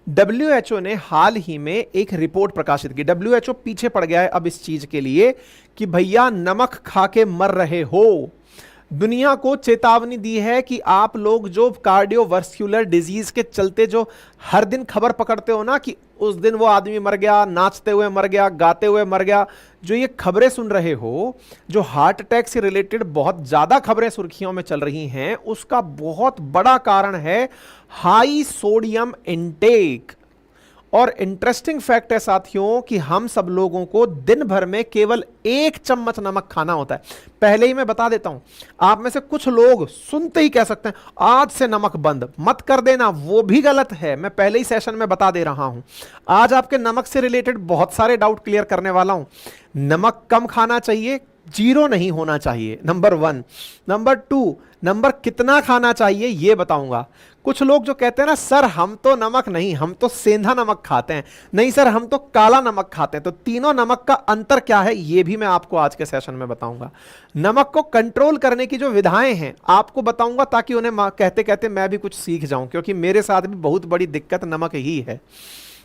WHO ने हाल ही में एक रिपोर्ट प्रकाशित की। डब्ल्यूएचओ पीछे पड़ गया है अब इस चीज के लिए कि भैया नमक खा के मर रहे हो। दुनिया को चेतावनी दी है कि आप लोग जो कार्डियोवास्कुलर डिजीज के चलते जो हर दिन खबर पकड़ते हो ना कि उस दिन वो आदमी मर गया, नाचते हुए मर गया, गाते हुए मर गया, जो ये खबरें सुन रहे हो, जो हार्ट अटैक से रिलेटेड बहुत ज्यादा खबरें सुर्खियों में चल रही हैं, उसका बहुत बड़ा कारण है हाई सोडियम इनटेक। और इंटरेस्टिंग फैक्ट है साथियों कि हम सब लोगों को दिन भर में केवल 1 चम्मच नमक खाना होता है। पहले ही मैं बता देता हूं, आप में से कुछ लोग सुनते ही कह सकते हैं आज से नमक बंद मत कर देना, वो भी गलत है। मैं पहले ही सेशन में बता दे रहा हूं। आज आपके नमक से रिलेटेड बहुत सारे डाउट क्लियर करने वाला हूं। नमक कम खाना चाहिए, 0 नहीं होना चाहिए, नंबर 1। नंबर 2, नंबर कितना खाना चाहिए ये बताऊंगा। कुछ लोग जो कहते हैं ना सर हम तो नमक नहीं, हम तो सेंधा नमक खाते हैं, नहीं सर हम तो काला नमक खाते हैं, तो तीनों नमक का अंतर क्या है ये भी मैं आपको आज के सेशन में बताऊंगा। नमक को कंट्रोल करने की जो विधाएं हैं आपको बताऊंगा, ताकि उन्हें कहते कहते मैं भी कुछ सीख जाऊं, क्योंकि मेरे साथ भी बहुत बड़ी दिक्कत नमक ही है।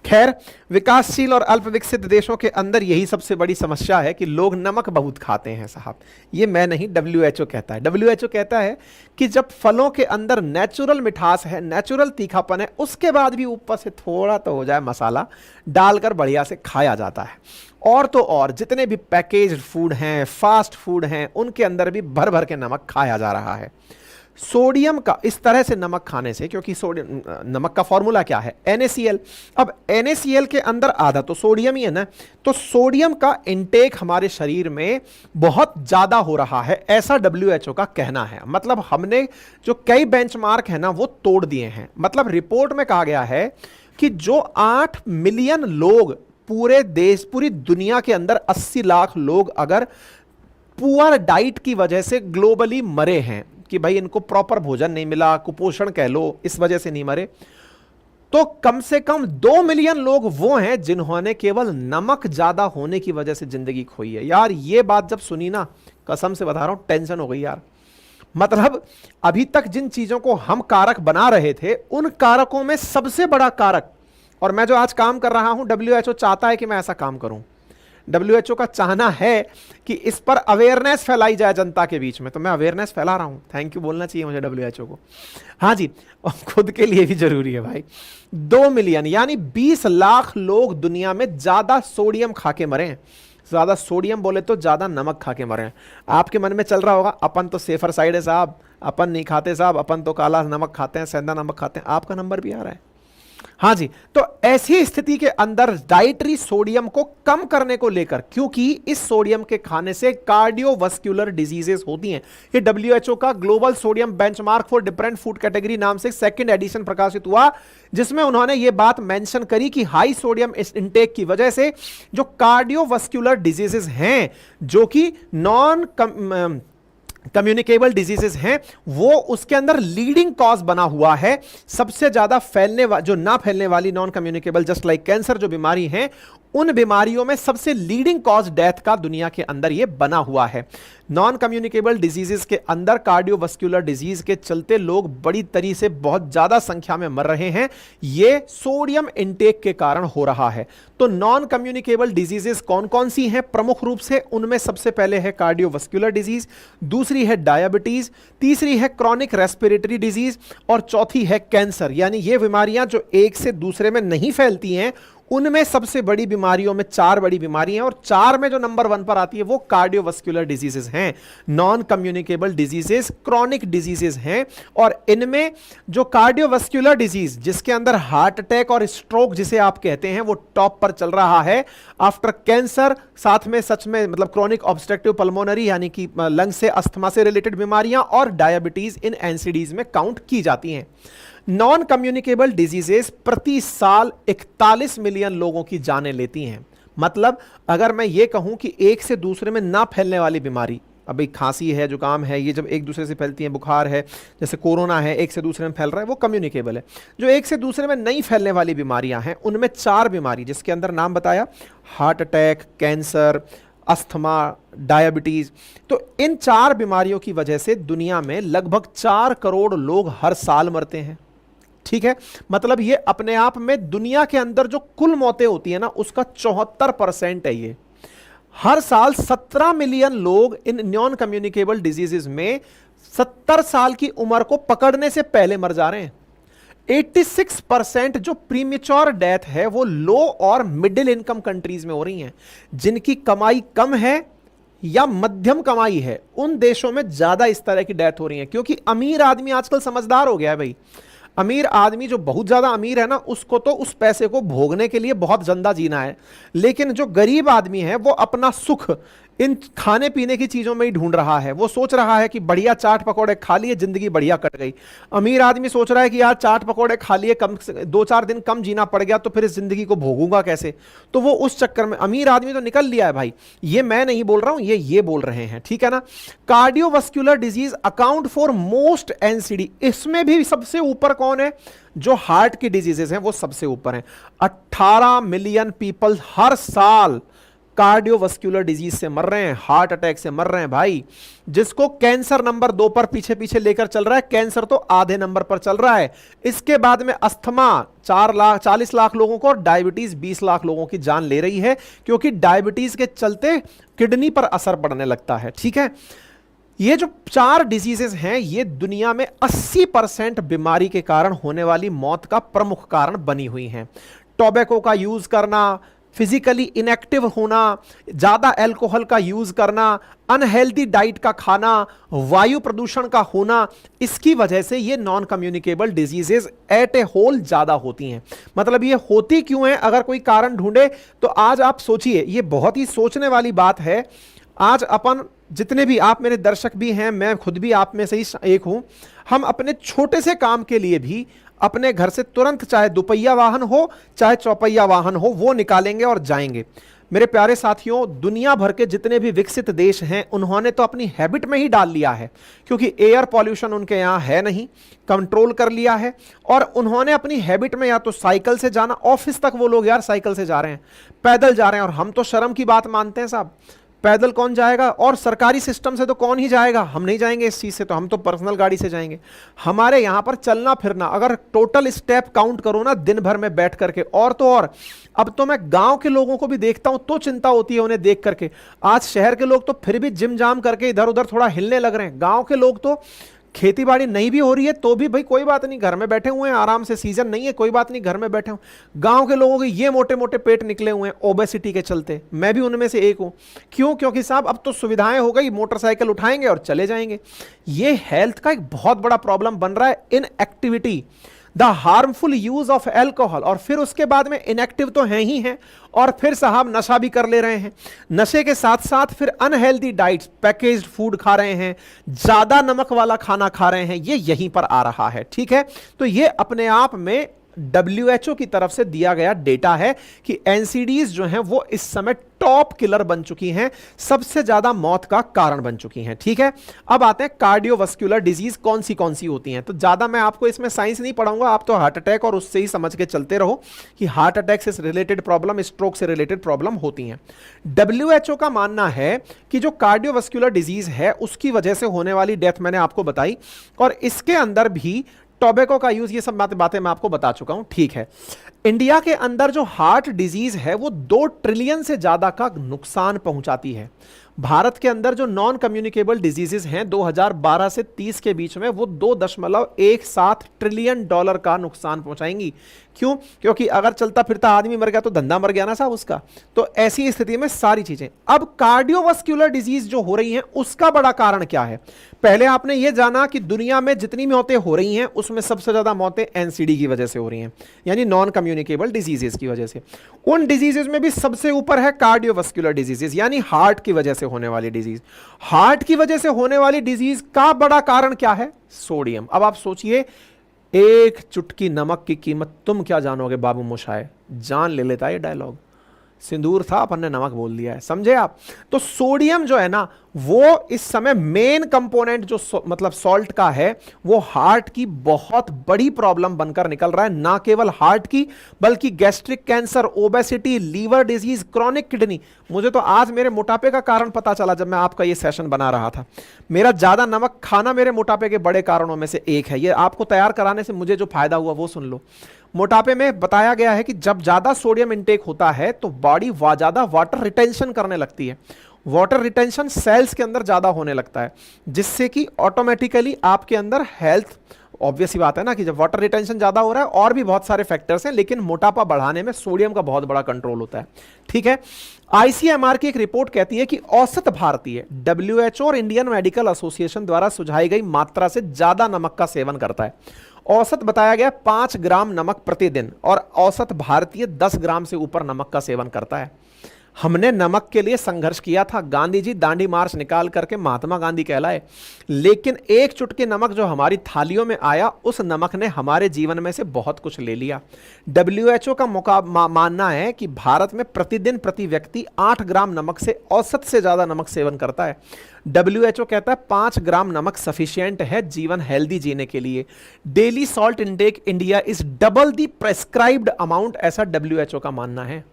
खैर, विकासशील और अल्प विकसित देशों के अंदर यही सबसे बड़ी समस्या है कि लोग नमक बहुत खाते हैं साहब। ये मैं नहीं, डब्ल्यूएचओ कहता है। डब्ल्यूएचओ कहता है कि जब फलों के अंदर नेचुरल मिठास है, नेचुरल तीखापन है, उसके बाद भी ऊपर से थोड़ा तो हो जाए मसाला डालकर बढ़िया से खाया जाता है। और तो और जितने भी पैकेज्ड फूड हैं, फास्ट फूड हैं, उनके अंदर भी भर भर के नमक खाया जा रहा है। सोडियम का इस तरह से नमक खाने से, क्योंकि सोडियम नमक का फॉर्मूला क्या है NaCl। अब NaCl के अंदर आधा तो सोडियम ही है ना, तो सोडियम का इनटेक हमारे शरीर में बहुत ज्यादा हो रहा है, ऐसा डब्ल्यूएचओ का कहना है। मतलब हमने जो कई बेंचमार्क है ना वो तोड़ दिए हैं। मतलब रिपोर्ट में कहा गया है कि जो 8 मिलियन लोग पूरे देश, पूरी दुनिया के अंदर 80 लाख लोग अगर पुअर डाइट की वजह से ग्लोबली मरे हैं, कि भाई इनको प्रॉपर भोजन नहीं मिला, कुपोषण कह लो, इस वजह से नहीं मरे, तो कम से कम 2 मिलियन लोग वो हैं जिन्होंने केवल नमक ज्यादा होने की वजह से जिंदगी खोई है। यार ये बात जब सुनी ना, कसम से बता रहा हूं टेंशन हो गई यार। मतलब अभी तक जिन चीजों को हम कारक बना रहे थे, उन कारकों में सबसे बड़ा कारक, और मैं जो आज काम कर रहा हूं, डब्ल्यूएचओ चाहता है कि मैं ऐसा काम करूं। डब्ल्यूएचओ का चाहना है कि इस पर अवेयरनेस फैलाई जाए जनता के बीच में, तो मैं अवेयरनेस फैला रहा हूं। थैंक यू बोलना चाहिए मुझे डब्ल्यूएचओ को। हाँ जी, और खुद के लिए भी जरूरी है भाई। 2 मिलियन यानी 20 लाख लोग दुनिया में ज्यादा सोडियम खा के मरे हैं। ज्यादा सोडियम बोले तो ज्यादा नमक खा के मरे हैं। आपके मन में चल रहा होगा अपन तो सेफर साइड है साहब, अपन नहीं खाते साहब, अपन तो काला नमक खाते हैं, सेंधा नमक खाते हैं। आपका नंबर भी आ रहा है। हाँ जी, तो ऐसी स्थिति के अंदर डाइटरी सोडियम को कम करने को लेकर, क्योंकि इस सोडियम के खाने से कार्डियोवास्कुलर डिजीजेस होती हैं। ये डब्ल्यूएचओ का global sodium benchmark for different food category नाम से 2nd एडिशन प्रकाशित हुआ, जिसमें उन्होंने ये बात मेंशन करी कि हाई सोडियम इनटेक की वजह से जो कार्डियोवास्कुलर डिजीजेस हैं, जो कि नॉन कम्युनिकेबल डिजीजेस हैं, वो उसके अंदर लीडिंग कॉज बना हुआ है। सबसे ज्यादा जो ना फैलने वाली non communicable just like cancer जो बीमारी है, उन बीमारियों में सबसे लीडिंग कॉज डेथ का दुनिया के अंदर ये बना हुआ है। नॉन कम्युनिकेबल डिजीजेस के अंदर कार्डियोवास्कुलर डिजीज के चलते लोग बड़ी तरीके से बहुत ज्यादा संख्या में मर रहे हैं, ये सोडियम इनटेक के कारण हो रहा है। तो नॉन कम्युनिकेबल डिजीजेस कौन कौन सी हैं? प्रमुख रूप से उनमें सबसे पहले है कार्डियोवास्कुलर डिजीज, दूसरी है डायबिटीज, तीसरी है क्रॉनिक रेस्पिरेटरी डिजीज, और चौथी है कैंसर। यानी ये बीमारियां जो एक से दूसरे में नहीं फैलती हैं, उनमें सबसे बड़ी बीमारियों में 4 बड़ी बीमारी हैं, और 4 में जो नंबर 1 पर आती है वो कार्डियोवास्कुलर डिजीजेस हैं, non communicable diseases, chronic diseases हैं। और इनमें जो कार्डियोवास्कुलर डिजीज जिसके अंदर हार्ट अटैक और स्ट्रोक जिसे आप कहते हैं वो टॉप पर चल रहा है आफ्टर कैंसर, साथ में सच में मतलब क्रॉनिक ऑब्स्ट्रक्टिव पल्मोनरी यानी कि लंग से अस्थमा से रिलेटेड बीमारियां और डायबिटीज इन एनसीडीज में काउंट की जाती हैं। नॉन कम्युनिकेबल डिजीजेस प्रति साल 41 मिलियन लोगों की जानें लेती हैं। मतलब अगर मैं ये कहूं कि एक से दूसरे में ना फैलने वाली बीमारी, अभी खांसी है, जुकाम है, ये जब एक दूसरे से फैलती है, बुखार है, जैसे कोरोना है, एक से दूसरे में फैल रहा है, वो कम्युनिकेबल है। जो एक से दूसरे में नहीं फैलने वाली बीमारियां हैं, उनमें 4 बीमारी जिसके अंदर नाम बताया, heart attack, cancer, asthma, diabetes. तो इन 4 बीमारियों की वजह से दुनिया में लगभग 4 करोड़ लोग हर साल मरते हैं। ठीक है, मतलब ये अपने आप में दुनिया के अंदर जो कुल मौतें होती है ना उसका 74% है। ये हर साल 17 मिलियन लोग इन नॉन कम्युनिकेबल डिजीजेस में 70 साल की उम्र को पकड़ने से पहले मर जा रहे हैं। 86% जो प्रीमेच्योर डेथ है वो लो और मिडिल इनकम कंट्रीज में हो रही हैं, जिनकी कमाई कम है या मध्यम कमाई है, उन देशों में ज्यादा इस तरह की डेथ हो रही है। क्योंकि अमीर आदमी आजकल समझदार हो गया है भाई। अमीर आदमी जो बहुत ज्यादा अमीर है ना, उसको तो उस पैसे को भोगने के लिए बहुत जिंदा जीना है, लेकिन जो गरीब आदमी है वो अपना सुख इन खाने पीने की चीजों में ही ढूंढ रहा है। वो सोच रहा है कि बढ़िया चाट पकौड़े खा लिए, जिंदगी बढ़िया कट गई। अमीर आदमी सोच रहा है कि यार चाट पकौड़े खा लिए, कम 2-4 दिन कम जीना पड़ गया, तो फिर इस जिंदगी को भोगूंगा कैसे। तो वो उस चक्कर में अमीर आदमी तो निकल लिया है भाई। ये मैं नहीं बोल रहा हूं, ये बोल रहे हैं, ठीक है ना। Cardiovascular disease account for most NCD, इसमें भी सबसे ऊपर कौन है? जो हार्ट की डिजीजेस हैं वो सबसे ऊपर हैं। 18 मिलियन पीपल हर साल कार्डियोवास्कुलर डिजीज से मर रहे हैं, हार्ट अटैक से मर रहे हैं भाई। जिसको कैंसर नंबर 2 पर पीछे पीछे लेकर चल रहा है, कैंसर तो आधे नंबर पर चल रहा है। इसके बाद में अस्थमा 40 लाख लोगों को और डायबिटीज 20 लाख लोगों की जान ले रही है, क्योंकि डायबिटीज के चलते किडनी पर असर पड़ने लगता है, ठीक है। ये जो 4 डिजीजेस हैं ये दुनिया में 80% बीमारी के कारण होने वाली मौत का प्रमुख कारण बनी हुई हैं। टोबैको का यूज करना, फिजिकली इनएक्टिव होना, ज्यादा अल्कोहल का यूज करना, अनहेल्दी डाइट का खाना, वायु प्रदूषण का होना, इसकी वजह से ये नॉन कम्युनिकेबल डिजीजेस एट ए होल ज्यादा होती हैं। मतलब ये होती क्यों है, अगर कोई कारण ढूंढे तो आज आप सोचिए, ये बहुत ही सोचने वाली बात है। आज अपन जितने भी आप मेरे दर्शक भी हैं, मैं खुद भी आप में से ही एक हूं, हम अपने छोटे से काम के लिए भी अपने घर से तुरंत, चाहे दुपहिया वाहन हो चाहे चौपहिया वाहन हो, वो निकालेंगे और जाएंगे। मेरे प्यारे साथियों, दुनिया भर के जितने भी विकसित देश हैं उन्होंने तो अपनी हैबिट में ही डाल लिया है, क्योंकि एयर पॉल्यूशन उनके यहां है नहीं, कंट्रोल कर लिया है। और उन्होंने अपनी हैबिट में या तो साइकिल से जाना, ऑफिस तक वो लोग यार साइकिल से जा रहे हैं, पैदल जा रहे हैं, और हम तो शर्म की बात मानते हैं साहब, पैदल कौन जाएगा, और सरकारी सिस्टम से तो कौन ही जाएगा, हम नहीं जाएंगे इस चीज से, तो हम तो पर्सनल गाड़ी से जाएंगे। हमारे यहां पर चलना फिरना, अगर टोटल स्टेप काउंट करो ना दिन भर में बैठ करके, और तो और अब तो मैं गांव के लोगों को भी देखता हूं तो चिंता होती है उन्हें देख करके। आज शहर के लोग तो फिर भी जिम जाम करके इधर उधर थोड़ा हिलने लग रहे हैं, गांव के लोग तो खेती बाड़ी नहीं भी हो रही है तो भी भाई कोई बात नहीं, घर में बैठे हुए हैं आराम से, सीजन नहीं है कोई बात नहीं, घर में बैठे हूं। गांव के लोगों के ये मोटे मोटे पेट निकले हुए हैं ओबेसिटी के चलते, मैं भी उनमें से एक हूं। क्यों? क्योंकि साहब अब तो सुविधाएं हो गई, मोटरसाइकिल उठाएंगे और चले जाएंगे। ये हेल्थ का एक बहुत बड़ा प्रॉब्लम बन रहा है, in activity, the harmful use of alcohol, और फिर उसके बाद में इनएक्टिव तो हैं ही हैं, और फिर साहब नशा भी कर ले रहे हैं। नशे के साथ साथ फिर अनहेल्दी डाइट्स, पैकेज्ड फूड खा रहे हैं, ज्यादा नमक वाला खाना खा रहे हैं, ये यहीं पर आ रहा है, ठीक है। तो ये अपने आप में WHO की तरफ से दिया गया डेटा है कि एनसीडीज जो हैं वो इस समय टॉप किलर बन चुकी हैं, सबसे ज्यादा मौत का कारण बन चुकी हैं, ठीक है। अब आते हैं कार्डियोवास्कुलर डिजीज कौन सी होती हैं। तो ज्यादा मैं आपको इसमें साइंस नहीं पढ़ाऊंगा, आप तो हार्ट अटैक और उससे ही समझ के चलते रहो कि हार्ट अटैक से रिलेटेड प्रॉब्लम, स्ट्रोक से रिलेटेड प्रॉब्लम होती हैं। WHO का मानना है कि जो कार्डियोवास्कुलर डिजीज है उसकी वजह से होने वाली डेथ मैंने आपको बताई, और इसके अंदर भी टोबैको का यूज, ये सब बातें मैं आपको बता चुका हूं, ठीक है। इंडिया के अंदर जो हार्ट डिजीज है वो 2 ट्रिलियन से ज्यादा का नुकसान पहुंचाती है। भारत के अंदर जो नॉन कम्युनिकेबल डिजीजेस हैं 2012 से 30 के बीच में वो $2.17 ट्रिलियन का नुकसान पहुंचाएंगी। क्यों? क्योंकि अगर चलता फिरता आदमी मर गया तो धंधा मर गया ना साहब उसका। तो ऐसी स्थिति में सारी चीजें। अब कार्डियोवास्कुलर डिजीज जो हो रही हैं उसका बड़ा कारण क्या है? पहले आपने ये जाना कि दुनिया में जितनी मौतें हो रही हैं उसमें सबसे ज्यादा मौतें एनसीडी की वजह से हो रही हैं, यानी नॉन कम्युनिकेबल डिजीजेस की वजह से। उन डिजीजेस में भी सबसे ऊपर है कार्डियोवास्कुलर डिजीजेस, यानी हार्ट की वजह से होने वाली डिजीज। हार्ट की वजह से होने वाली डिजीज का बड़ा कारण क्या है? सोडियम। अब आप सोचिए, एक चुटकी नमक की कीमत तुम क्या जानोगे बाबू मोशाय, जान ले लेता है ये डायलॉग। सिंदूर था, अपन ने नमक बोल दिया है, समझे आप। तो सोडियम जो है ना, वो इस समय मेन कंपोनेंट जो मतलब सॉल्ट का है, वो हार्ट की बहुत बड़ी प्रॉब्लम बनकर निकल रहा है। ना केवल हार्ट की, बल्कि gastric cancer, obesity, liver disease, chronic kidney. मुझे तो आज मेरे मोटापे का कारण पता चला जब मैं आपका ये सेशन बना रहा था। मेरा ज्यादा नमक खाना मेरे मोटापे के बड़े कारणों में से एक है। ये आपको तैयार कराने से मुझे जो फायदा हुआ वो सुन लो। मोटापे में बताया गया है कि जब ज्यादा सोडियम इंटेक होता है तो बॉडी ज्यादा वाटर रिटेंशन करने लगती है। वाटर रिटेंशन सेल्स के अंदर ज्यादा होने लगता है, जिससे कि ऑटोमेटिकली आपके अंदर हेल्थ, ऑब्वियस ही बात है ना कि जब वाटर रिटेंशन ज्यादा हो रहा है, और भी बहुत सारे फैक्टर्स हैं, लेकिन मोटापा बढ़ाने में सोडियम का बहुत बड़ा कंट्रोल होता है। ठीक है। आईसीएमआर की एक रिपोर्ट कहती है कि औसत भारतीय डब्ल्यूएचओ और इंडियन मेडिकल एसोसिएशन द्वारा सुझाई गई मात्रा से ज्यादा नमक का सेवन करता है। औसत बताया गया 5 ग्राम नमक प्रतिदिन, और औसत भारतीय 10 ग्राम से ऊपर नमक का सेवन करता है। हमने नमक के लिए संघर्ष किया था, गांधी जी दांडी मार्च निकाल करके महात्मा गांधी कहलाए, लेकिन एक चुटकी नमक जो हमारी थालियों में आया, उस नमक ने हमारे जीवन में से बहुत कुछ ले लिया। डब्ल्यूएचओ का मानना है कि भारत में प्रतिदिन प्रति व्यक्ति 8 ग्राम नमक से औसत से ज्यादा नमक सेवन करता है। डब्ल्यूएचओ कहता है 5 ग्राम नमक सफिशिएंट है जीवन हेल्दी जीने के लिए। Daily salt intake India is double the prescribed amount, ऐसा डब्ल्यूएचओ का मानना है।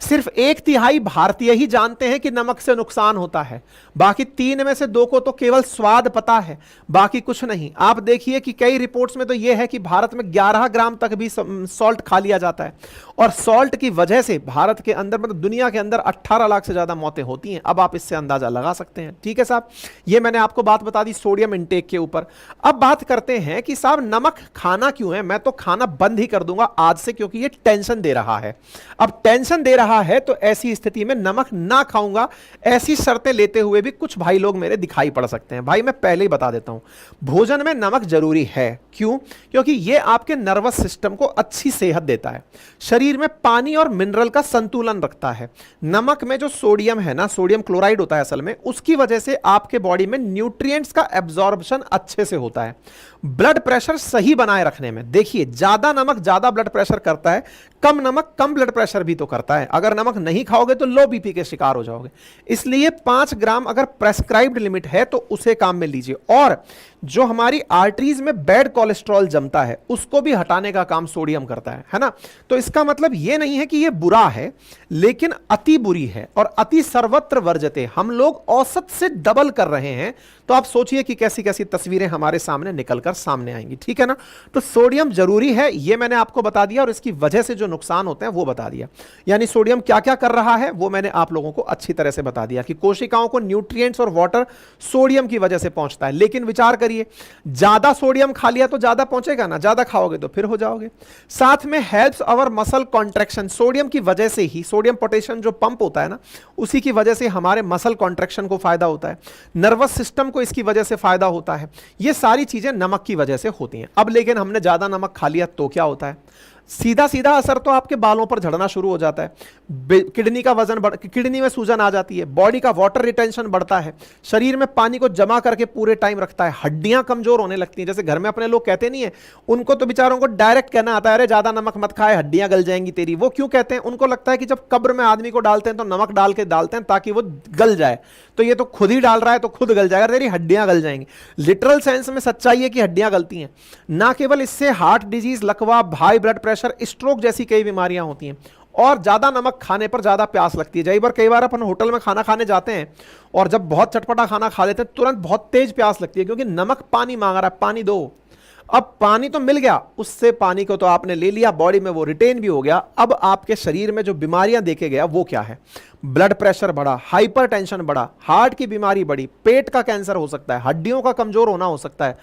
सिर्फ 1/3 भारतीय ही जानते हैं कि नमक से नुकसान होता है, बाकी 3 में से 2 को तो केवल स्वाद पता है, बाकी कुछ नहीं। आप देखिए कि कई रिपोर्ट्स में तो यह है कि भारत में 11 ग्राम तक भी सॉल्ट खा लिया जाता है, और सॉल्ट की वजह से भारत के अंदर, मतलब दुनिया के अंदर 18 लाख से ज्यादा मौतें होती हैं। अब आप इससे अंदाजा लगा सकते हैं। ठीक है साहब, ये मैंने आपको बात बता दी सोडियम इंटेक के ऊपर। अब बात करते हैं कि साहब नमक खाना क्यों है। मैं तो खाना बंद ही कर दूंगा आज से, क्योंकि ये टेंशन दे रहा है। अब टेंशन दे रहा है तो ऐसी स्थिति में नमक ना खाऊंगा, ऐसी शर्तें लेते हुए भी कुछ भाई लोग मेरे दिखाई पड़ सकते हैं। भाई मैं पहले ही बता देता हूं, भोजन में नमक जरूरी है। क्यों? क्योंकि यह आपके नर्वस सिस्टम को अच्छी सेहत देता है, शरीर में पानी और मिनरल का संतुलन रखता है। नमक में जो सोडियम है ना, सोडियम क्लोराइड होता है असल में, उसकी वजह से आपके बॉडी में न्यूट्रिएंट्स का एब्जॉर्प्शन अच्छे से होता है। ब्लड प्रेशर सही बनाए रखने में, देखिए ज्यादा नमक ज्यादा ब्लड प्रेशर करता है, कम नमक कम ब्लड प्रेशर भी तो करता है। अगर नमक नहीं खाओगे तो लो बीपी के शिकार हो जाओगे। इसलिए 5 ग्राम अगर प्रेस्क्राइब्ड लिमिट है तो उसे काम में लीजिए। और जो हमारी आर्टरीज में बैड कोलेस्ट्रॉल जमता है, उसको भी हटाने का काम सोडियम करता है ना। तो इसका मतलब यह नहीं है कि यह बुरा है, लेकिन अति बुरी है, और अति सर्वत्र वर्जते। हम लोग औसत से डबल कर रहे हैं, तो आप सोचिए कि कैसी कैसी तस्वीरें हमारे सामने निकलकर सामने आएंगी। ठीक है ना। तो सोडियम जरूरी है, यह मैंने आपको बता दिया, और इसकी वजह से जो नुकसान होते हैं वो बता दिया। यानी सोडियम क्या क्या कर रहा है वो मैंने आप लोगों को अच्छी तरह से बता दिया कि कोशिकाओं को न्यूट्रिएंट्स और वाटर सोडियम की वजह से पहुंचता है। लेकिन विचार करिए, ज्यादा सोडियम खा लिया तो ज्यादा पहुंचेगा ना, ज्यादा खाओगे तो फिर हो जाओगे। साथ में helps our muscle contraction, sodium की वजह से ही, सोडियम पोटेशियम जो पंप होता है ना, उसी की वजह से हमारे मसल कॉन्ट्रैक्शन को फायदा होता है, नर्वस सिस्टम को इसकी वजह से फायदा होता है। ये सारी चीजें नमक की वजह से होती हैं। अब लेकिन हमने ज्यादा नमक खा लिया तो क्या होता है? सीधा सीधा असर तो आपके बालों पर झड़ना शुरू हो जाता है, किडनी का वजन किडनी में सूजन आ जाती है, बॉडी का वाटर रिटेंशन बढ़ता है, शरीर में पानी को जमा करके पूरे टाइम रखता है, हड्डियां कमजोर होने लगती हैं। जैसे घर में अपने लोग कहते नहीं है, उनको तो बेचारों को डायरेक्ट कहना आता है, अरे ज्यादा नमक मत खाए, हड्डियां गल जाएंगी तेरी। वो क्यों कहते हैं? उनको लगता है कि जब कब्र में आदमी को डालते हैं तो नमक डाल के डालते हैं ताकि वो गल जाए, तो ये तो खुद ही डाल रहा है तो खुद गल जाएगा, तेरी हड्डियां गल जाएंगी। लिटरल सेंस में सच्चाई है कि हड्डियां गलती हैं। ना केवल इससे हार्ट डिजीज, लकवा, हाई ब्लड प्रेशर, स्ट्रोक जैसी कई बीमारियां होती हैं। और ज्यादा नमक खाने पर ज्यादा प्यास लगती है। कई बार अपन होटल में खाना खाने जाते हैं और जब बहुत चटपटा खाना खा लेते हैं तुरंत बहुत तेज प्यास लगती है, क्योंकि नमक पानी मांग रहा है, पानी दो। अब पानी तो मिल गया, उससे पानी को तो आपने ले लिया, बॉडी में वो रिटेन भी हो गया। अब आपके शरीर में जो बीमारियां देखे गया वो क्या है? ब्लड प्रेशर बढ़ा, हाइपरटेंशन बढ़ा, हार्ट की बीमारी बढ़ी, पेट का कैंसर हो सकता है, हड्डियों का कमजोर होना हो सकता है,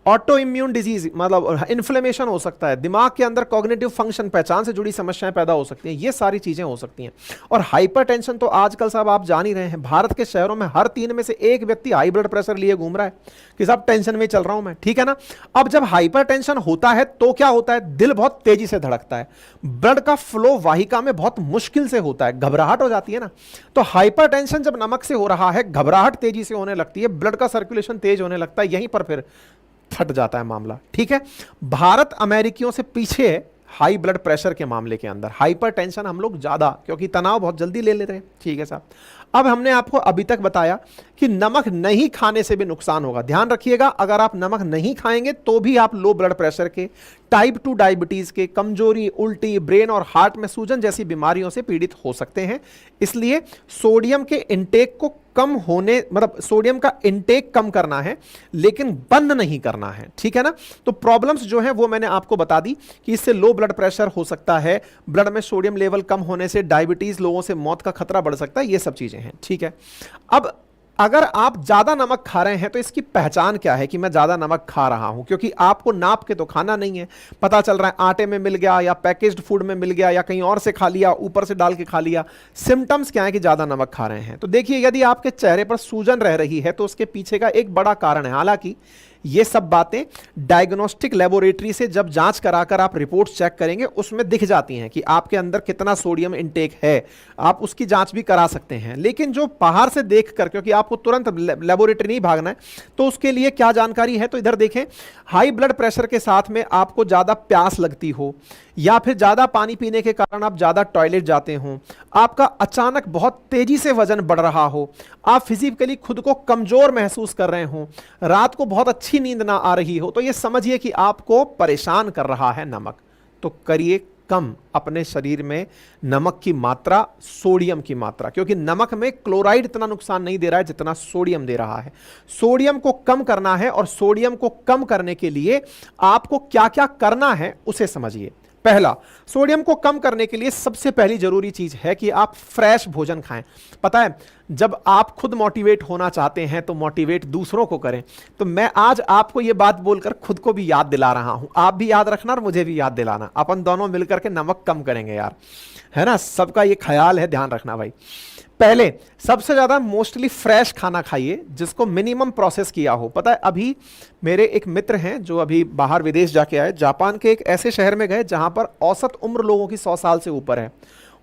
ऑटो इम्यून डिजीज मतलब इन्फ्लेमेशन हो सकता है, दिमाग के अंदर कॉग्निटिव फंक्शन, पहचान से जुड़ी समस्याएं पैदा हो सकती हैं। ये सारी चीजें हो सकती हैं। और हाइपरटेंशन तो आजकल साहब आप जान ही रहे हैं, भारत के शहरों में हर 3 में से 1 व्यक्ति हाई ब्लड प्रेशर लिए घूम रहा है कि साहब टेंशन में चल रहा हूं मैं। ठीक है ना। अब जब हाइपरटेंशन होता है तो क्या होता है? दिल बहुत तेजी से धड़कता है, ब्लड का फ्लो वाहिका में बहुत मुश्किल से होता है, घबराहट हो जाती है ना। तो हाइपरटेंशन जब नमक से हो रहा है, घबराहट तेजी से होने लगती है, ब्लड का सर्कुलेशन तेज होने लगता है, यहीं पर फिर फट जाता है मामला। ठीक है। भारत अमेरिकियों से पीछे है हाई ब्लड प्रेशर के मामले के अंदर, हाइपरटेंशन हम लोग ज्यादा, क्योंकि तनाव बहुत जल्दी ले लेते हैं। ठीक है साहब, अब हमने आपको अभी तक बताया कि नमक नहीं खाने से भी नुकसान होगा। ध्यान रखिएगा, अगर आप नमक नहीं खाएंगे तो भी आप लो ब्लड प्रेशर के, टाइप 2 डायबिटीज के, कमजोरी, उल्टी, ब्रेन और हार्ट में सूजन जैसी बीमारियों से पीड़ित हो सकते हैं। इसलिए सोडियम के इंटेक को कम होने, मतलब सोडियम का इंटेक कम करना है, लेकिन बंद नहीं करना है। ठीक है ना। तो प्रॉब्लम्स जो है वो मैंने आपको बता दी कि इससे लो ब्लड प्रेशर हो सकता है, ब्लड में सोडियम लेवल कम होने से डायबिटीज, लोगों से मौत का खतरा बढ़ सकता है, ये सब चीजें हैं। ठीक है। अब अगर आप ज्यादा नमक खा रहे हैं तो इसकी पहचान क्या है कि मैं ज्यादा नमक खा रहा हूं, क्योंकि आपको नाप के तो खाना नहीं है, पता चल रहा है आटे में मिल गया या पैकेज्ड फूड में मिल गया या कहीं और से खा लिया, ऊपर से डाल के खा लिया। सिम्टम्स क्या है कि ज्यादा नमक खा रहे हैं। तो देखिए, यदि आपके चेहरे पर सूजन रह रही है तो उसके पीछे का एक बड़ा कारण है। हालांकि ये सब बातें डायग्नोस्टिक लेबोरेटरी से जब जांच कराकर आप रिपोर्ट चेक करेंगे उसमें दिख जाती हैं कि आपके अंदर कितना सोडियम इंटेक है, आप उसकी जांच भी करा सकते हैं। लेकिन जो बाहर से देखकर, क्योंकि आपको तुरंत लेबोरेटरी नहीं भागना है, तो उसके लिए क्या जानकारी है तो इधर देखें। हाई ब्लड प्रेशर के साथ में आपको ज्यादा प्यास लगती हो, या फिर ज्यादा पानी पीने के कारण आप ज्यादा टॉयलेट जाते हो, आपका अचानक बहुत तेजी से वजन बढ़ रहा हो, आप फिजिकली खुद को कमजोर महसूस कर रहे हो, रात को बहुत अच्छी नींद ना आ रही हो, तो ये समझिए कि आपको परेशान कर रहा है नमक। तो करिए कम अपने शरीर में नमक की मात्रा, सोडियम की मात्रा, क्योंकि नमक में क्लोराइड इतना नुकसान नहीं दे रहा है जितना सोडियम दे रहा है। सोडियम को कम करना है, और सोडियम को कम करने के लिए आपको क्या क्या करना है उसे समझिए। पहला, सोडियम को कम करने के लिए सबसे पहली जरूरी चीज है कि आप फ्रेश भोजन खाएं। पता है, जब आप खुद मोटिवेट होना चाहते हैं तो मोटिवेट दूसरों को करें। तो मैं आज आपको यह बात बोलकर खुद को भी याद दिला रहा हूं, आप भी याद रखना और मुझे भी याद दिलाना। अपन दोनों मिलकर के नमक कम करेंगे यार, है ना। सबका ये ख्याल है, ध्यान रखना भाई। पहले सबसे ज्यादा मोस्टली फ्रेश खाना खाइए जिसको मिनिमम प्रोसेस किया हो। पता है, अभी मेरे एक मित्र हैं जो अभी बाहर विदेश जाके आए, जापान के एक ऐसे शहर में गए जहां पर औसत उम्र लोगों की 100 साल से ऊपर है।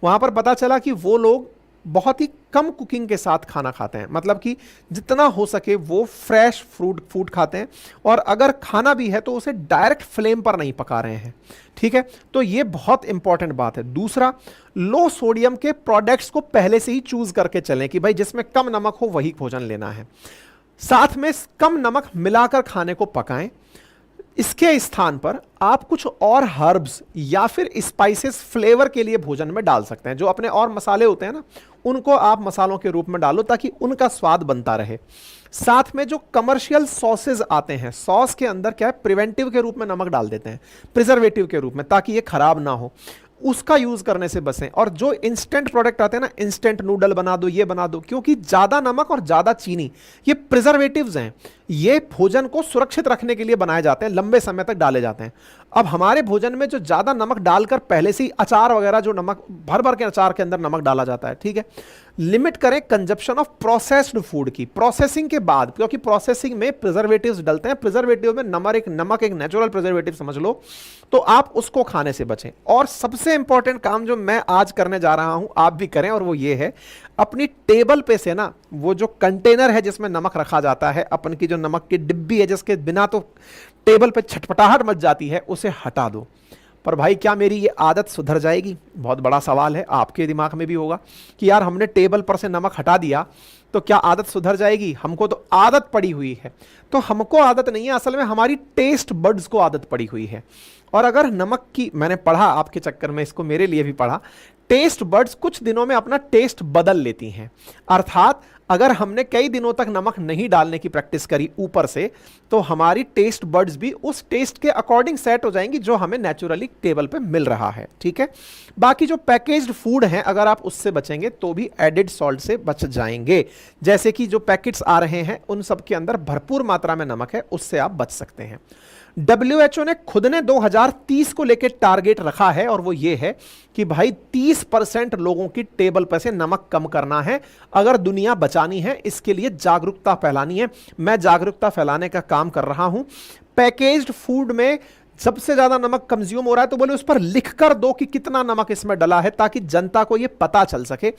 वहां पर पता चला कि वो लोग बहुत ही कम कुकिंग के साथ खाना खाते हैं, मतलब कि जितना हो सके वो फ्रेश फूड खाते हैं, और अगर खाना भी है तो उसे डायरेक्ट फ्लेम पर नहीं पका रहे हैं। ठीक है, तो ये बहुत इंपॉर्टेंट बात है। दूसरा, लो सोडियम के प्रोडक्ट्स को पहले से ही चूज करके चलें कि भाई जिसमें कम नमक हो वही भोजन लेना है। साथ में कम नमक मिलाकर खाने को पकाएं। इसके स्थान पर आप कुछ और हर्ब्स या फिर स्पाइसेस फ्लेवर के लिए भोजन में डाल सकते हैं। जो अपने और मसाले होते हैं ना, उनको आप मसालों के रूप में डालो ताकि उनका स्वाद बनता रहे। साथ में जो कमर्शियल सॉसेज आते हैं, सॉस के अंदर क्या है, प्रिवेंटिव के रूप में नमक डाल देते हैं, प्रिजर्वेटिव के रूप में, ताकि ये खराब ना हो, उसका यूज करने से बचें। और जो इंस्टेंट प्रोडक्ट आते हैं ना, इंस्टेंट नूडल बना दो, ये बना दो, क्योंकि ज्यादा नमक और ज्यादा चीनी ये प्रिजर्वेटिव्स हैं, ये भोजन को सुरक्षित रखने के लिए बनाए जाते हैं, लंबे समय तक डाले जाते हैं। अब हमारे भोजन में जो ज्यादा नमक डालकर पहले से ही अचार वगैरह, जो नमक भर भर के अचार के अंदर नमक डाला जाता है, ठीक है, लिमिट करें कंजप्शन ऑफ प्रोसेस्ड फूड की, प्रोसेसिंग के बाद, क्योंकि प्रोसेसिंग में प्रिजर्वेटिव्स डलते हैं। प्रिजर्वेटिव में नमक एक नेचुरल प्रिजर्वेटिव समझ लो, तो आप उसको खाने से बचें। और सबसे इंपॉर्टेंट काम जो मैं आज करने जा रहा हूं, आप भी करें, और वो ये है, अपनी टेबल पे से ना वो जो कंटेनर है जिसमें नमक रखा जाता है, अपन की जो नमक की डिब्बी है जिसके बिना तो टेबल पे छटपटाहट मच जाती है, उसे हटा दो। पर भाई क्या मेरी ये आदत सुधर जाएगी? बहुत बड़ा सवाल है, आपके दिमाग में भी होगा कि यार हमने टेबल पर से नमक हटा दिया तो क्या आदत सुधर जाएगी? हमको तो आदत पड़ी हुई है। तो हमको आदत नहीं है, असल में हमारी टेस्ट बड्स को आदत पड़ी हुई है। और अगर नमक की, मैंने पढ़ा आपके चक्कर में, इसको मेरे लिए भी पढ़ा, टेस्ट बड्स कुछ दिनों में अपना टेस्ट बदल लेती हैं। अर्थात अगर हमने कई दिनों तक नमक नहीं डालने की प्रैक्टिस करी ऊपर से, तो हमारी टेस्ट बड्स भी उस टेस्ट के अकॉर्डिंग सेट हो जाएंगी जो हमें नेचुरली टेबल पे मिल रहा है। ठीक है, बाकी जो पैकेज्ड फूड हैं, अगर आप उससे बचेंगे तो भी एडिड सॉल्ट से बच जाएंगे। जैसे कि जो पैकेट्स आ रहे हैं उन सब के अंदर भरपूर मात्रा में नमक है, उससे आप बच सकते हैं। WHO ने खुद ने 2030 को लेकर टारगेट रखा है, और वो ये है कि भाई 30% लोगों की टेबल पर से नमक कम करना है अगर दुनिया बचानी है। इसके लिए जागरूकता फैलानी है। मैं जागरूकता फैलाने का काम कर रहा हूं। पैकेज्ड फूड में सबसे ज्यादा नमक कंज्यूम हो रहा है तो बोले उस पर लिख कर दो कि कितना नमक इसमें डला है, ताकि जनता को यह पता चल सके।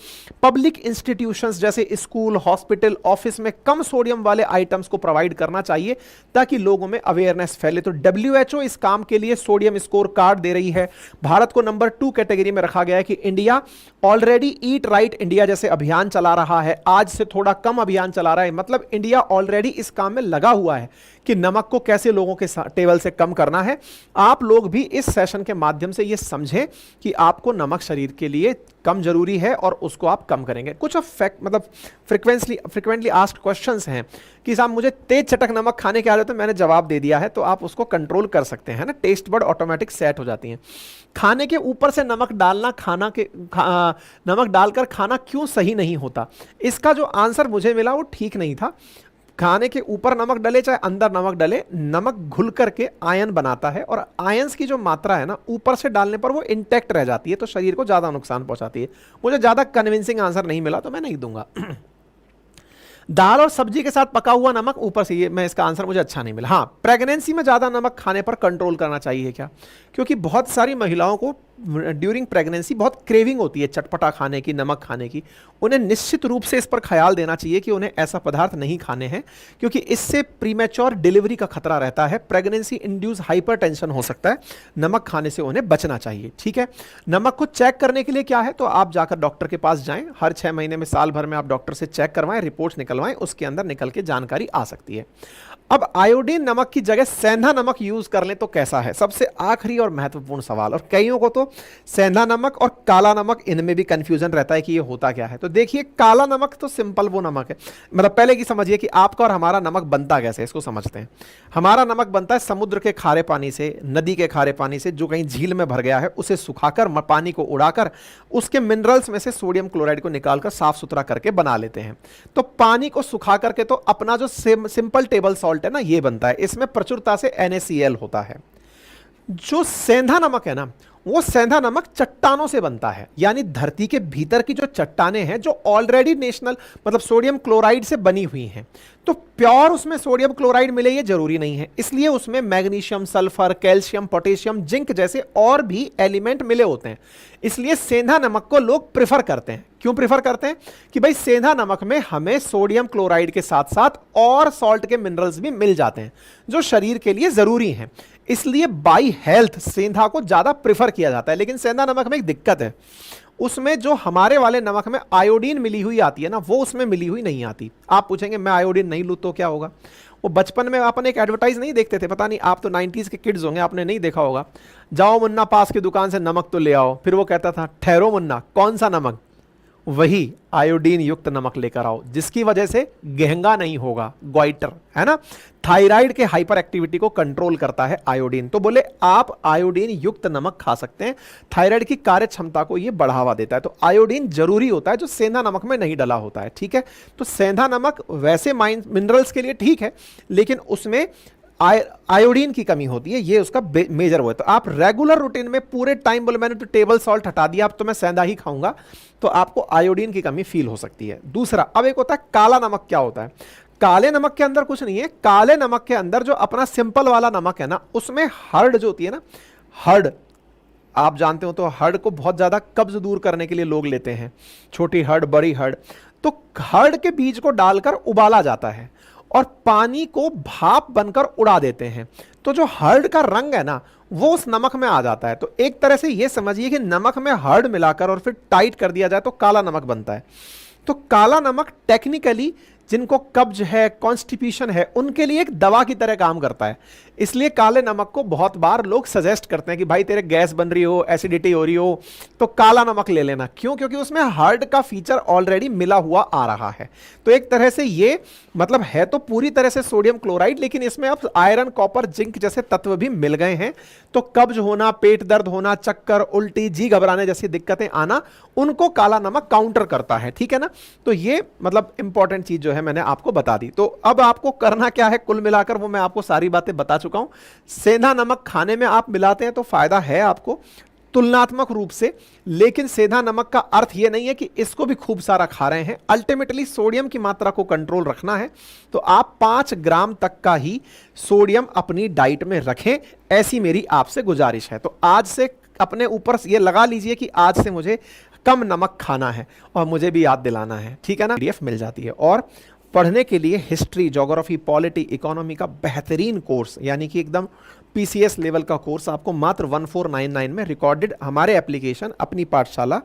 पब्लिक इंस्टीट्यूशंस जैसे स्कूल, हॉस्पिटल, ऑफिस में कम सोडियम वाले आइटम्स को प्रोवाइड करना चाहिए ताकि लोगों में अवेयरनेस फैले। तो डब्ल्यूएचओ इस काम के लिए सोडियम स्कोर कार्ड दे रही है। भारत को नंबर 2 कैटेगरी में रखा गया है कि India already eat right India जैसे अभियान चला रहा है, आज से थोड़ा कम अभियान चला रहा है, मतलब इंडिया ऑलरेडी इस काम में लगा हुआ है कि नमक को कैसे लोगों के टेबल से कम करना है। आप लोग भी इस सेशन के माध्यम से यह समझें कि आपको नमक शरीर के लिए कम जरूरी है और उसको आप कम करेंगे। कुछ फैक्ट मतलब फ्रिक्वेंटली आस्क्ड क्वेश्चंस हैं कि साहब मुझे तेज चटक नमक खाने की आदत है, मैंने जवाब दे दिया है, तो आप उसको कंट्रोल कर सकते हैं ना, टेस्ट बड ऑटोमेटिक सेट हो जाती हैं। खाने के ऊपर से नमक डालना, नमक डालकर खाना क्यों सही नहीं होता, इसका जो आंसर मुझे मिला वो ठीक नहीं था। खाने के ऊपर नमक डले चाहे अंदर नमक डले, नमक घुल करके आयन बनाता है और आयंस की जो मात्रा है ना ऊपर से डालने पर वो इंटैक्ट रह जाती है, तो शरीर को ज्यादा नुकसान पहुंचाती है। मुझे ज्यादा कन्विंसिंग आंसर नहीं मिला तो मैं नहीं दूंगा। दाल और सब्जी के साथ पका हुआ नमक ऊपर से, ये मैं इसका आंसर मुझे अच्छा नहीं मिला। हाँ, प्रेगनेंसी में ज्यादा नमक खाने पर कंट्रोल करना चाहिए क्या, क्योंकि बहुत सारी महिलाओं को ड्यूरिंग प्रेगनेंसी बहुत क्रेविंग होती है चटपटा खाने की, नमक खाने की। उन्हें निश्चित रूप से इस पर ख्याल देना चाहिए कि उन्हें ऐसा पदार्थ नहीं खाने हैं, क्योंकि इससे प्रीमेच्योर डिलीवरी का खतरा रहता है, प्रेगनेंसी इंड्यूस हाइपरटेंशन हो सकता है। नमक खाने से उन्हें बचना चाहिए, ठीक है। नमक को चेक करने के लिए क्या है, तो आप जाकर डॉक्टर के पास जाएं, हर 6 महीने में, साल भर में आप डॉक्टर से चेक करवाएं, रिपोर्ट्स निकलवाएं, उसके अंदर निकल के जानकारी आ सकती है। अब आयोडीन नमक की जगह सेंधा नमक यूज कर लें तो कैसा है, सबसे आखिरी और महत्वपूर्ण सवाल। और कईयों को तो सेंधा नमक और काला नमक, इनमें भी कंफ्यूजन रहता है कि ये होता क्या है। तो देखिए, काला नमक तो सिंपल वो नमक है, मतलब पहले की समझिए कि आपका और हमारा नमक बनता कैसे, इसको समझते हैं। हमारा नमक बनता है समुद्र के खारे पानी से, नदी के खारे पानी से, जो कहीं झील में भर गया है, उसे सुखाकर, पानी को उड़ाकर, उसके मिनरल्स में से सोडियम क्लोराइड को निकालकर साफ सुथरा करके बना लेते हैं। तो पानी को सुखा करके तो अपना जो सिंपल टेबल सॉल्ट है ना, ये बनता है। इसमें प्रचुरता से NaCl होता है। जो सेंधा नमक है ना, वो सेंधा नमक चट्टानों से बनता है, यानी धरती के भीतर की जो चट्टानें हैं, जो ऑलरेडी नेशनल मतलब सोडियम क्लोराइड से बनी हुई हैं। तो प्योर उसमें सोडियम क्लोराइड मिले ये जरूरी नहीं है, इसलिए उसमें magnesium, sulphur, calcium, potassium, zinc जैसे और भी एलिमेंट मिले होते हैं। इसलिए सेंधा नमक को लोग प्रेफर करते हैं। क्यों प्रेफर करते हैं, कि भाई सेंधा नमक में हमें सोडियम क्लोराइड के साथ साथ और सॉल्ट के मिनरल्स भी मिल जाते हैं, जो शरीर के लिए जरूरी हैं। इसलिए बाई हेल्थ सेंधा को ज्यादा प्रेफर किया जाता है। लेकिन सेंधा नमक में एक दिक्कत है, उसमें जो हमारे वाले नमक में आयोडीन मिली हुई आती है ना, वो उसमें मिली हुई नहीं आती। आप पूछेंगे मैं आयोडीन नहीं लूं तो क्या होगा। वो बचपन में अपन एक एडवर्टाइज नहीं देखते थे, पता नहीं आप तो 90s के किड्स होंगे, आपने नहीं देखा होगा। जाओ मुन्ना पास की दुकान से नमक तो ले आओ, फिर वो कहता था ठहरो मुन्ना, कौन सा नमक, वही आयोडीन युक्त नमक लेकर आओ, जिसकी वजह से गहंगा नहीं होगा, ग्वाइटर है ना। थायराइड के हाइपर एक्टिविटी को कंट्रोल करता है आयोडीन। तो बोले आप आयोडीन युक्त नमक खा सकते हैं, थायराइड की कार्य क्षमता को यह बढ़ावा देता है। तो आयोडीन जरूरी होता है, जो सेंधा नमक में नहीं डला होता है, ठीक है। तो सेंधा नमक वैसे मिनरल्स के लिए ठीक है, लेकिन उसमें आयोडीन की कमी होती है, ये उसका मेजर वो है। तो आप रेगुलर रूटीन में पूरे टाइम बोले मैंने तो टेबल सॉल्ट हटा दिया, अब तो मैं सेंधा ही खाऊंगा, तो आपको आयोडीन की कमी फील हो सकती है। दूसरा, अब एक होता है काला नमक। क्या होता है, काले नमक के अंदर कुछ नहीं है। काले नमक के अंदर जो अपना सिंपल वाला नमक है ना, उसमें हर्ड जो होती है ना, हर्ड आप जानते हो, तो हर्ड को बहुत ज्यादा कब्ज दूर करने के लिए लोग लेते हैं, छोटी हर्ड, बड़ी हर्ड। तो हर्ड के बीज को डालकर उबाला जाता है और पानी को भाप बनकर उड़ा देते हैं, तो जो हर्ड का रंग है ना, वो उस नमक में आ जाता है। तो एक तरह से ये समझिए कि नमक में हर्ड मिलाकर और फिर टाइट कर दिया जाए तो काला नमक बनता है। तो काला नमक टेक्निकली जिनको कब्ज है, कॉन्स्टिपेशन है, उनके लिए एक दवा की तरह काम करता है। इसलिए काले नमक को बहुत बार लोग सजेस्ट करते हैं कि भाई तेरे गैस बन रही हो, एसिडिटी हो रही हो, तो काला नमक ले लेना। क्यों, क्योंकि उसमें हार्ड का फीचर ऑलरेडी मिला हुआ आ रहा है। तो एक तरह से ये मतलब है तो पूरी तरह से सोडियम क्लोराइड, लेकिन इसमें अब आयरन, कॉपर, जिंक जैसे तत्व भी मिल गए हैं। तो कब्ज होना, पेट दर्द होना, चक्कर, उल्टी, जी घबराने जैसी दिक्कतें आना, उनको काला नमक काउंटर करता है, ठीक है ना। तो ये मतलब इंपॉर्टेंट चीज जो है मैंने आपको बता दी। तो अब आपको करना क्या है, कुल मिलाकर वो मैं आपको सारी बातें बता चुका हूं। सेंधा नमक खाने में आप मिलाते हैं तो फायदा है आपको, तुलनात्मक रूप से। लेकिन सेंधा नमक का अर्थ यह नहीं है कि इसको भी खूब सारा खा रहे हैं। अल्टीमेटली सोडियम की मात्रा को कंट्रोल रखना है तो आप 5 ग्राम तक का ही सोडियम अपनी डाइट में रखें, ऐसी मेरी आपसे गुजारिश है। तो आज से अपने ऊपर ये लगा लीजिए कि आज से मुझे कम नमक खाना है और मुझे भी याद दिलाना है, ठीक है ना। PDF मिल जाती है। और पढ़ने के लिए हिस्ट्री, ज्योग्राफी, पॉलिटी, इकोनॉमी का बेहतरीन कोर्स, यानी कि एकदम PCS लेवल का कोर्स आपको मात्र 1499 में रिकॉर्डेड हमारे एप्लीकेशन अपनी पाठशाला,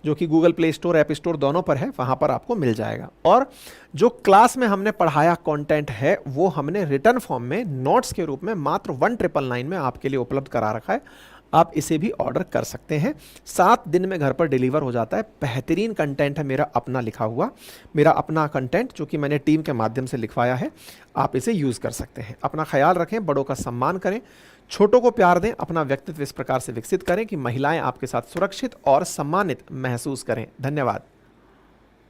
जो कि Google play store, app store दोनों पर है, वहाँ पर आपको मिल जाएगा। और जो क्लास में हमने पढ़ाया कंटेंट है वो हमने रिटर्न फॉर्म में नोट्स के रूप में मात्र 1999 में आपके लिए उपलब्ध करा रखा है। आप इसे भी ऑर्डर कर सकते हैं, 7 दिन में घर पर डिलीवर हो जाता है। बेहतरीन कंटेंट है मेरा अपना लिखा हुआ, मेरा अपना कंटेंट जो कि मैंने टीम के माध्यम से लिखवाया है। आप इसे यूज़ कर सकते हैं। अपना ख्याल रखें, बड़ों का सम्मान करें, छोटों को प्यार दें, अपना व्यक्तित्व इस प्रकार से विकसित करें कि महिलाएं आपके साथ सुरक्षित और सम्मानित महसूस करें। धन्यवाद।